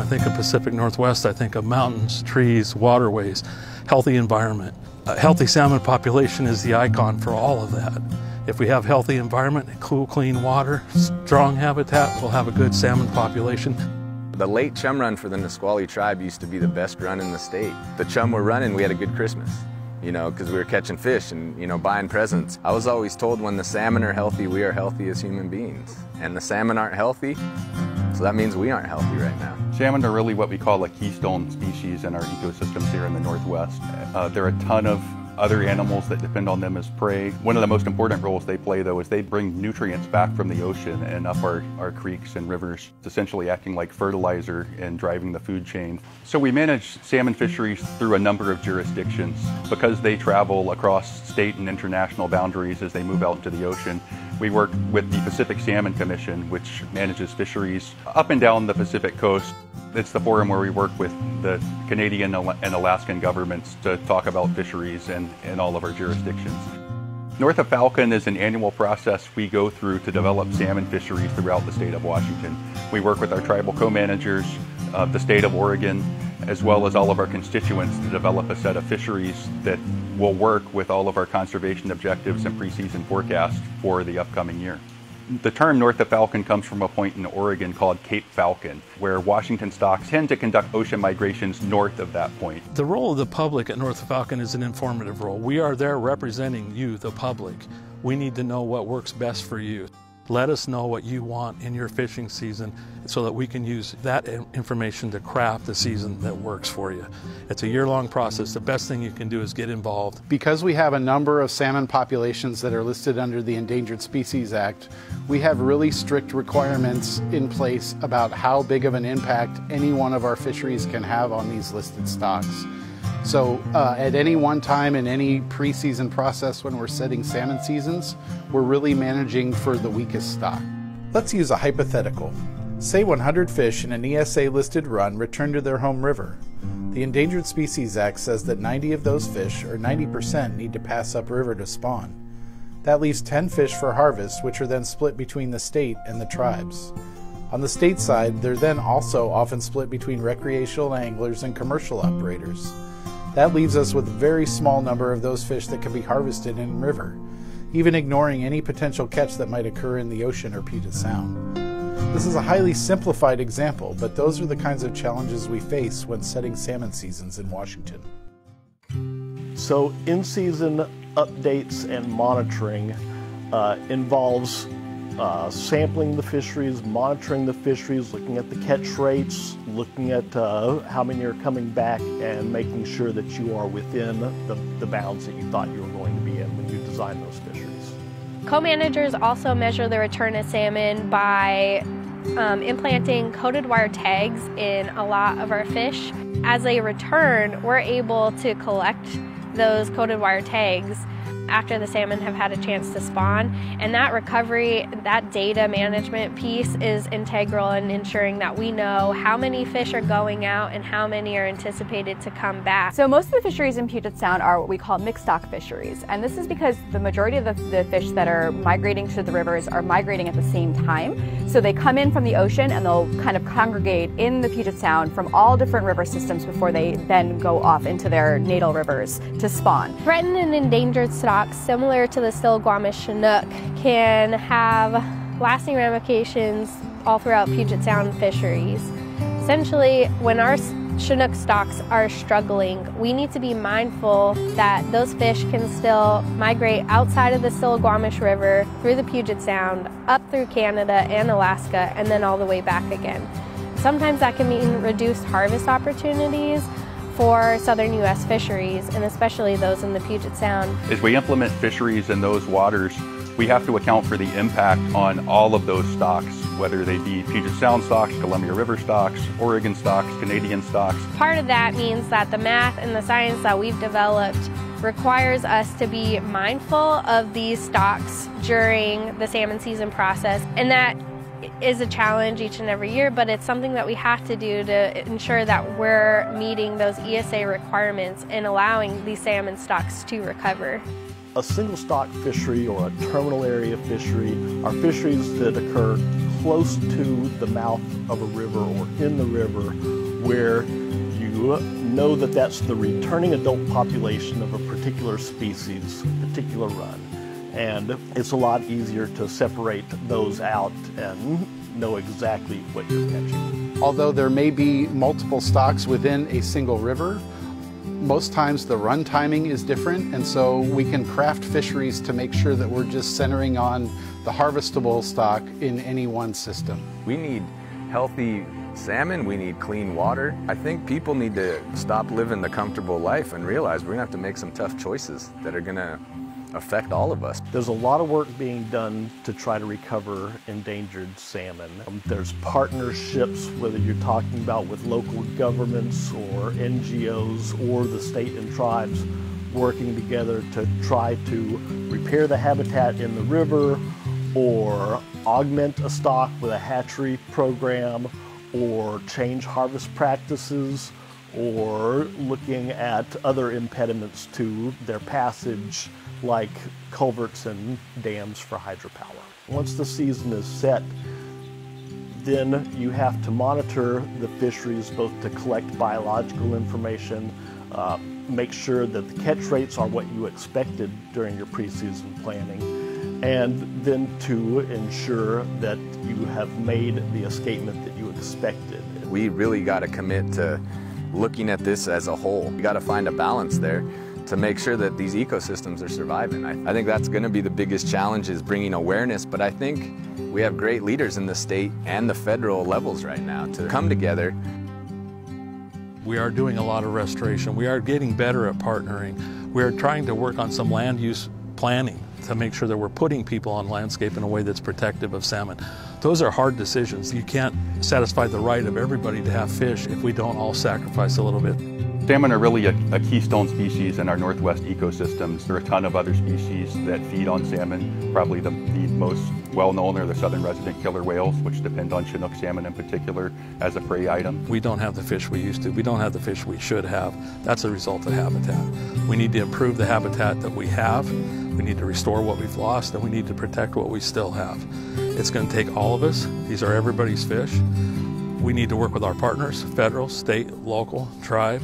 I think of Pacific Northwest, I think of mountains, trees, waterways, healthy environment. A healthy salmon population is the icon for all of that. If we have healthy environment, cool, clean water, strong habitat, we'll have a good salmon population. The late chum run for the Nisqually tribe used to be the best run in the state. The chum were running, we had a good Christmas, because we were catching fish and, buying presents. I was always told when the salmon are healthy, we are healthy as human beings. And the salmon aren't healthy, so that means we aren't healthy right now. Salmon are really what we call a keystone species in our ecosystems here in the Northwest. There are a ton of other animals that depend on them as prey. One of the most important roles they play, though, is they bring nutrients back from the ocean and up our creeks and rivers, essentially acting like fertilizer and driving the food chain. So we manage salmon fisheries through a number of jurisdictions. Because they travel across state and international boundaries as they move out into the ocean, we work with the Pacific Salmon Commission, which manages fisheries up and down the Pacific coast. It's the forum where we work with the Canadian and Alaskan governments to talk about fisheries in all of our jurisdictions. North of Falcon is an annual process we go through to develop salmon fisheries throughout the state of Washington. We work with our tribal co-managers, the state of Oregon, as well as all of our constituents to develop a set of fisheries that will work with all of our conservation objectives and pre-season forecasts for the upcoming year. The term north of Falcon comes from a point in Oregon called Cape Falcon, where Washington stocks tend to conduct ocean migrations north of that point. The role of the public at North of Falcon is an informative role. We are there representing you, the public. We need to know what works best for you. Let us know what you want in your fishing season so that we can use that information to craft a season that works for you. It's a year-long process. The best thing you can do is get involved. Because we have a number of salmon populations that are listed under the Endangered Species Act, we have really strict requirements in place about how big of an impact any one of our fisheries can have on these listed stocks. So at any one time in any pre-season process when we're setting salmon seasons, we're really managing for the weakest stock. Let's use a hypothetical. Say 100 fish in an ESA-listed run return to their home river. The Endangered Species Act says that 90 of those fish, or 90%, need to pass upriver to spawn. That leaves 10 fish for harvest, which are then split between the state and the tribes. On the state side, they're then also often split between recreational anglers and commercial operators. That leaves us with a very small number of those fish that can be harvested in river, even ignoring any potential catch that might occur in the ocean or Puget Sound. This is a highly simplified example, but those are the kinds of challenges we face when setting salmon seasons in Washington. So in-season updates and monitoring involves sampling the fisheries, monitoring the fisheries, looking at the catch rates, looking at how many are coming back, and making sure that you are within the bounds that you thought you were going to be in when you designed those fisheries. Co-managers also measure the return of salmon by implanting coated wire tags in a lot of our fish. As they return, we're able to collect those coated wire tags after the salmon have had a chance to spawn, and that recovery, that data management piece is integral in ensuring that we know how many fish are going out and how many are anticipated to come back. So most of the fisheries in Puget Sound are what we call mixed stock fisheries, and this is because the majority of the fish that are migrating to the rivers are migrating at the same time. So they come in from the ocean and they'll kind of congregate in the Puget Sound from all different river systems before they then go off into their natal rivers to spawn. Threatened and endangered stocks, similar to the Still-Guamish Chinook, can have lasting ramifications all throughout Puget Sound fisheries. Essentially, when our Chinook stocks are struggling, we need to be mindful that those fish can still migrate outside of the Still-Guamish River, through the Puget Sound, up through Canada and Alaska, and then all the way back again. Sometimes that can mean reduced harvest opportunities for southern U.S. fisheries, and especially those in the Puget Sound. As we implement fisheries in those waters, we have to account for the impact on all of those stocks, whether they be Puget Sound stocks, Columbia River stocks, Oregon stocks, Canadian stocks. Part of that means that the math and the science that we've developed requires us to be mindful of these stocks during the salmon season process, and that is a challenge each and every year, but it's something that we have to do to ensure that we're meeting those ESA requirements and allowing these salmon stocks to recover. A single stock fishery or a terminal area fishery are fisheries that occur close to the mouth of a river or in the river where you know that that's the returning adult population of a particular species, particular run. And it's a lot easier to separate those out and know exactly what you're catching. Although there may be multiple stocks within a single river, most times the run timing is different, and so we can craft fisheries to make sure that we're just centering on the harvestable stock in any one system. We need healthy salmon, we need clean water. I think people need to stop living the comfortable life and realize we're gonna have to make some tough choices that are gonna affect all of us. There's a lot of work being done to try to recover endangered salmon. There's partnerships, whether you're talking about with local governments or NGOs or the state and tribes working together to try to repair the habitat in the river or augment a stock with a hatchery program or change harvest practices or looking at other impediments to their passage like culverts and dams for hydropower. Once the season is set, then you have to monitor the fisheries both to collect biological information, make sure that the catch rates are what you expected during your pre-season planning, and then to ensure that you have made the escapement that you expected. We really got to commit to looking at this as a whole. We got to find a balance there to make sure that these ecosystems are surviving. I think that's going to be the biggest challenge, is bringing awareness, but I think we have great leaders in the state and the federal levels right now to come together. We are doing a lot of restoration. We are getting better at partnering. We are trying to work on some land use planning to make sure that we're putting people on landscape in a way that's protective of salmon. Those are hard decisions. You can't satisfy the right of everybody to have fish if we don't all sacrifice a little bit. Salmon are really a keystone species in our Northwest ecosystems. There are a ton of other species that feed on salmon. Probably the most well-known are the southern resident killer whales, which depend on chinook salmon in particular as a prey item. We don't have the fish we used to. We don't have the fish we should have. That's a result of habitat. We need to improve the habitat that we have. We need to restore what we've lost, and we need to protect what we still have. It's going to take all of us. These are everybody's fish. We need to work with our partners, federal, state, local, tribe.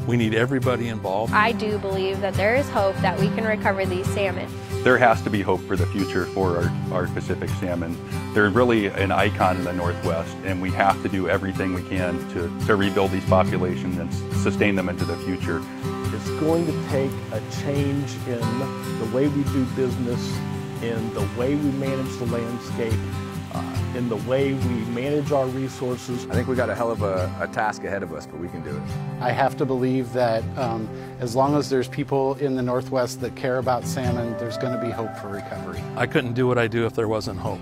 We need everybody involved. I do believe that there is hope that we can recover these salmon. There has to be hope for the future for our Pacific salmon. They're really an icon in the Northwest, and we have to do everything we can to rebuild these populations and sustain them into the future. It's going to take a change in the way we do business, in the way we manage the landscape, in the way we manage our resources. I think we got a hell of a task ahead of us, but we can do it. I have to believe that as long as there's people in the Northwest that care about salmon, there's going to be hope for recovery. I couldn't do what I do if there wasn't hope.